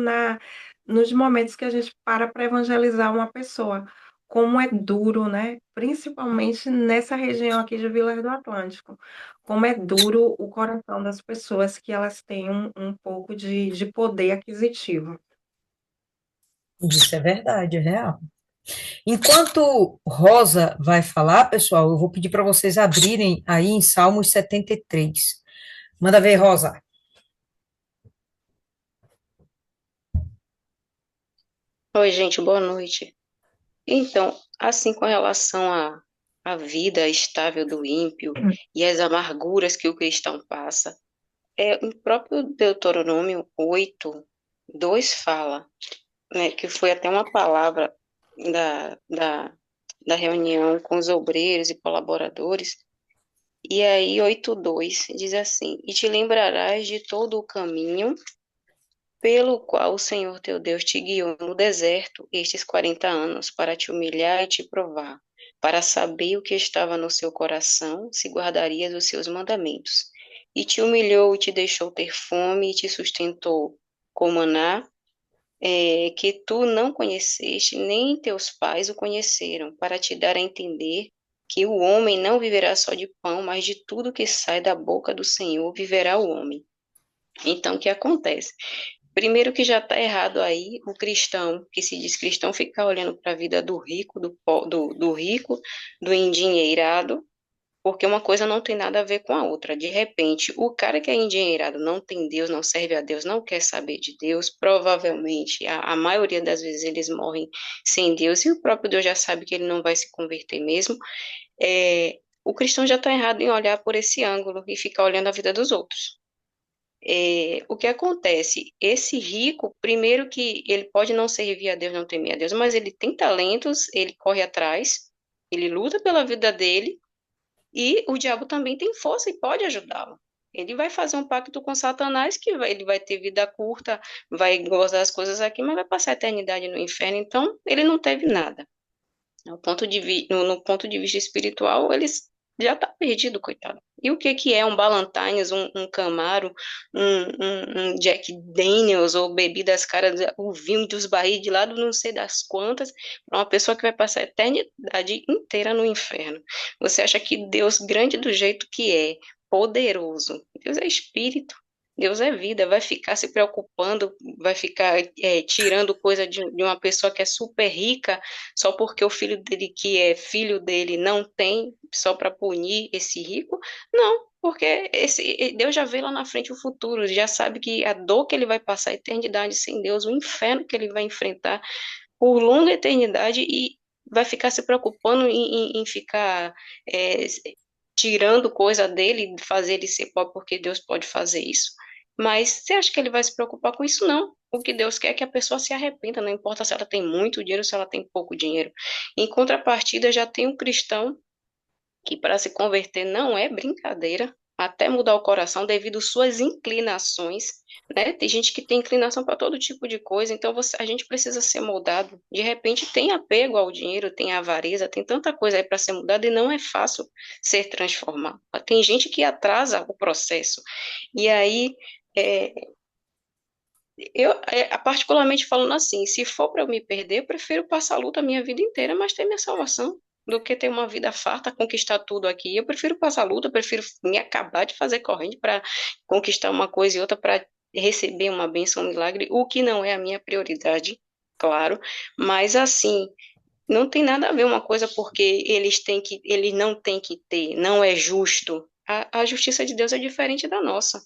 nos momentos que a gente para evangelizar uma pessoa. Como é duro, né? Principalmente nessa região aqui de Vila do Atlântico. Como é duro o coração das pessoas que elas têm um pouco de poder aquisitivo. isso é verdade, é real. Enquanto Rosa vai falar, pessoal, eu vou pedir para vocês abrirem aí em Salmos 73. Manda ver, Rosa. Oi, gente, boa noite. Então, assim, com relação à vida estável do ímpio e as amarguras que o cristão passa, o próprio Deuteronômio 8:2 fala, né, que foi até uma palavra da, da, da reunião com os obreiros e colaboradores, e aí 8:2 diz assim: E te lembrarás de todo o caminho pelo qual o Senhor teu Deus te guiou no deserto estes 40 anos, para te humilhar e te provar, para saber o que estava no seu coração, se guardarias os seus mandamentos. E te humilhou e te deixou ter fome e te sustentou com maná, que tu não conheceste, nem teus pais o conheceram, para te dar a entender que o homem não viverá só de pão, mas de tudo que sai da boca do Senhor viverá o homem. Então, o que acontece? Primeiro que já está errado aí o cristão, que se diz cristão, ficar olhando para a vida do rico, do rico, do endinheirado, porque uma coisa não tem nada a ver com a outra. De repente, o cara que é endinheirado não tem Deus, não serve a Deus, não quer saber de Deus, provavelmente, a maioria das vezes eles morrem sem Deus, e o próprio Deus já sabe que ele não vai se converter mesmo. O cristão já está errado em olhar por esse ângulo e ficar olhando a vida dos outros. O que acontece? Esse rico, primeiro que ele pode não servir a Deus, não temer a Deus, mas ele tem talentos, ele corre atrás, ele luta pela vida dele, e o diabo também tem força e pode ajudá-lo. Ele vai fazer um pacto com Satanás ele vai ter vida curta, vai gozar as coisas aqui, mas vai passar a eternidade no inferno. Então, ele não teve nada. No ponto de vista espiritual, ele já está perdido, coitado. E o que é um Ballantines, um Camaro, um Jack Daniels, ou bebidas caras, o vinho dos barris de lá do não sei das quantas, para uma pessoa que vai passar a eternidade inteira no inferno? Você acha que Deus, grande do jeito que é, poderoso, Deus é espírito, Deus é vida, vai ficar se preocupando, vai ficar tirando coisa de uma pessoa que é super rica, só porque o filho dele, que é filho dele, não tem, só para punir esse rico? Não, porque Deus já vê lá na frente o futuro, já sabe que a dor que ele vai passar, a eternidade sem Deus, o inferno que ele vai enfrentar por longa eternidade, e vai ficar se preocupando em ficar tirando coisa dele, fazer ele ser pobre, porque Deus pode fazer isso. Mas você acha que ele vai se preocupar com isso? Não. O que Deus quer é que a pessoa se arrependa, não importa se ela tem muito dinheiro ou se ela tem pouco dinheiro. Em contrapartida, já tem um cristão que para se converter não é brincadeira, até mudar o coração devido às suas inclinações, né? Tem gente que tem inclinação para todo tipo de coisa, então a gente precisa ser moldado. De repente tem apego ao dinheiro, tem avareza, tem tanta coisa aí para ser mudada e não é fácil ser transformado. Tem gente que atrasa o processo. E aí, particularmente falando assim, se for para eu me perder, eu prefiro passar a luta a minha vida inteira, mas ter minha salvação, do que ter uma vida farta, conquistar tudo aqui. Eu prefiro passar a luta, eu prefiro me acabar de fazer corrente para conquistar uma coisa e outra, para receber uma bênção, um milagre, o que não é a minha prioridade, claro, mas assim, não tem nada a ver uma coisa porque eles não têm que ter, não é justo. A justiça de Deus é diferente da nossa.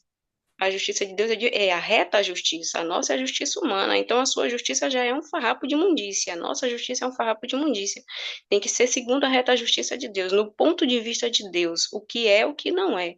A justiça de Deus é a reta justiça, a nossa é a justiça humana, então a sua justiça já é um farrapo de imundícia, a nossa justiça é um farrapo de imundícia. Tem que ser segundo a reta justiça de Deus, no ponto de vista de Deus, o que é, o que não é.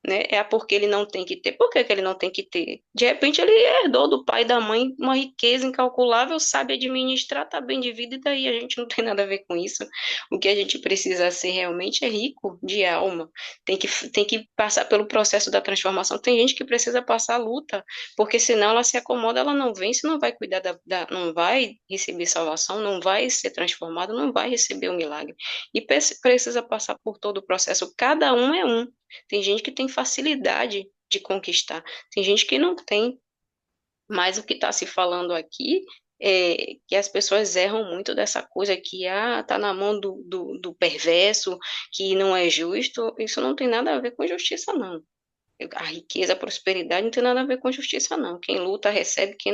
Né? É porque ele não tem que ter. Por que ele não tem que ter? De repente ele herdou do pai e da mãe uma riqueza incalculável, sabe administrar, tá bem de vida, e daí a gente não tem nada a ver com isso. O que a gente precisa ser realmente é rico de alma. Tem que passar pelo processo da transformação. Tem gente que precisa passar a luta, porque senão ela se acomoda, ela não vence, não vai cuidar não vai receber salvação, não vai ser transformado, não vai receber o milagre. E precisa passar por todo o processo. Cada um é um. Tem gente que tem facilidade de conquistar, tem gente que não tem. Mas o que está se falando aqui é que as pessoas erram muito dessa coisa que tá na mão do perverso, que não é justo. Isso não tem nada a ver com justiça, não. A riqueza, a prosperidade não tem nada a ver com justiça, não. Quem luta recebe, quem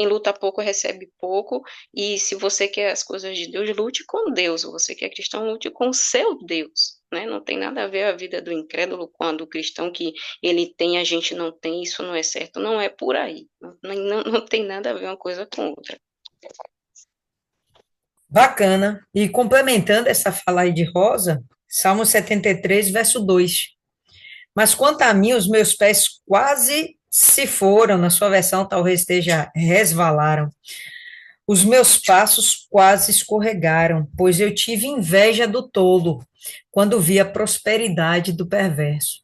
luta pouco recebe pouco. E se você quer as coisas de Deus, lute com Deus. Você que é cristão, lute com o seu Deus. Né? Não tem nada a ver a vida do incrédulo com a do cristão, que ele tem, a gente não tem, isso não é certo. Não é por aí. Não tem nada a ver uma coisa com outra. Bacana. E complementando essa fala aí de Rosa, Salmo 73, verso 2. Mas quanto a mim, os meus pés quase se foram, na sua versão talvez esteja resvalaram. Os meus passos quase escorregaram, pois eu tive inveja do tolo, quando vi a prosperidade do perverso.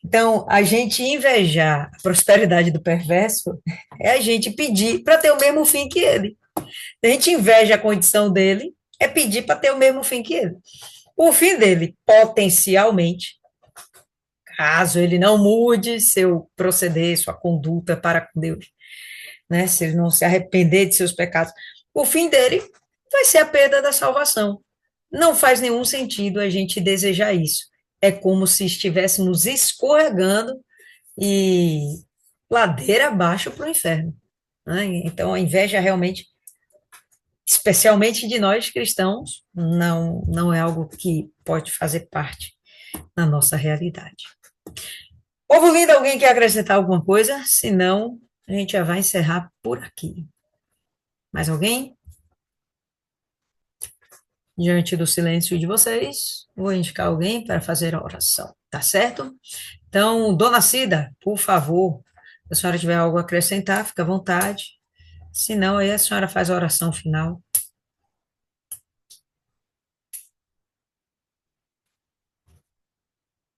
Então, a gente invejar a prosperidade do perverso é a gente pedir para ter o mesmo fim que ele. A gente inveja a condição dele, é pedir para ter o mesmo fim que ele. O fim dele, potencialmente, caso ele não mude seu proceder, sua conduta para com Deus, né? Se ele não se arrepender de seus pecados, o fim dele vai ser a perda da salvação. Não faz nenhum sentido a gente desejar isso. É como se estivéssemos escorregando e ladeira abaixo para o inferno. Né? Então, a inveja realmente, especialmente de nós cristãos, não é algo que pode fazer parte na nossa realidade. Povo lindo, alguém quer acrescentar alguma coisa? Se não, a gente já vai encerrar por aqui. Mais alguém? Diante do silêncio de vocês, vou indicar alguém para fazer a oração, tá certo? Então, Dona Cida, por favor, se a senhora tiver algo a acrescentar, fica à vontade. Se não, aí a senhora faz a oração final.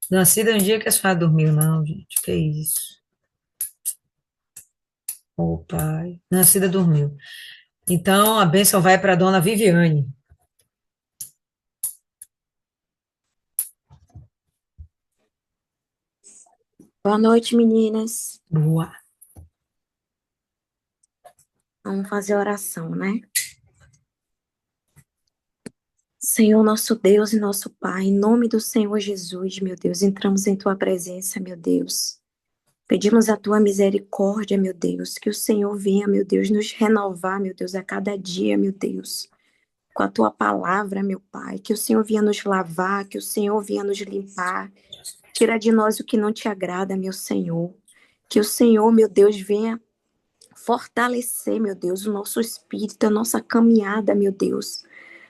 Dona Cida, um dia que a senhora dormiu, não, gente, que isso? Ô, pai. Dona Cida dormiu. Então, a bênção vai para a Dona Viviane. Boa noite, meninas. Boa. Vamos fazer oração, né? Senhor, nosso Deus e nosso Pai, em nome do Senhor Jesus, meu Deus, entramos em tua presença, meu Deus. Pedimos a tua misericórdia, meu Deus, que o Senhor venha, meu Deus, nos renovar, meu Deus, a cada dia, meu Deus, com a tua palavra, meu Pai, que o Senhor venha nos lavar, que o Senhor venha nos limpar, tira de nós o que não te agrada, meu Senhor, que o Senhor, meu Deus, venha fortalecer, meu Deus, o nosso espírito, a nossa caminhada, meu Deus,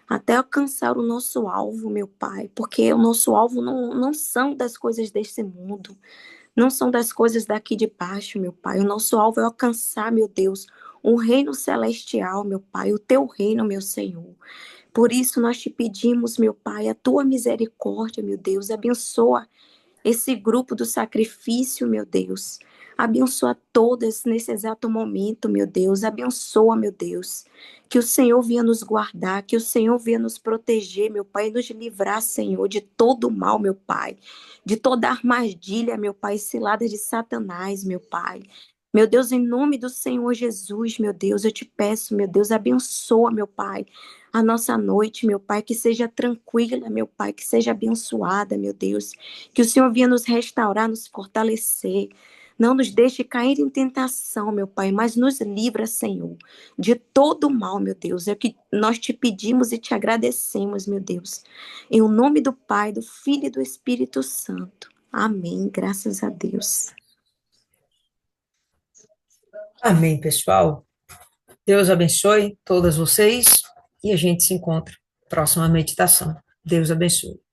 até alcançar o nosso alvo, meu Pai, porque o nosso alvo não são das coisas desse mundo, não são das coisas daqui de baixo, meu Pai. O nosso alvo é alcançar, meu Deus, um reino celestial, meu Pai, o teu reino, meu Senhor. Por isso nós te pedimos, meu Pai, a tua misericórdia, meu Deus, abençoa esse grupo do sacrifício, meu Deus. Abençoa todas nesse exato momento, meu Deus. Abençoa, meu Deus. Que o Senhor venha nos guardar, que o Senhor venha nos proteger, meu Pai, e nos livrar, Senhor, de todo o mal, meu Pai. De toda armadilha, meu Pai, cilada de Satanás, meu Pai. Meu Deus, em nome do Senhor Jesus, meu Deus, eu te peço, meu Deus, abençoa, meu Pai, a nossa noite, meu Pai, que seja tranquila, meu Pai, que seja abençoada, meu Deus. Que o Senhor venha nos restaurar, nos fortalecer. Não nos deixe cair em tentação, meu Pai, mas nos livra, Senhor, de todo mal, meu Deus. É o que nós te pedimos e te agradecemos, meu Deus. Em o nome do Pai, do Filho e do Espírito Santo. Amém. Graças a Deus. Amém, pessoal. Deus abençoe todas vocês e a gente se encontra. Próxima meditação. Deus abençoe.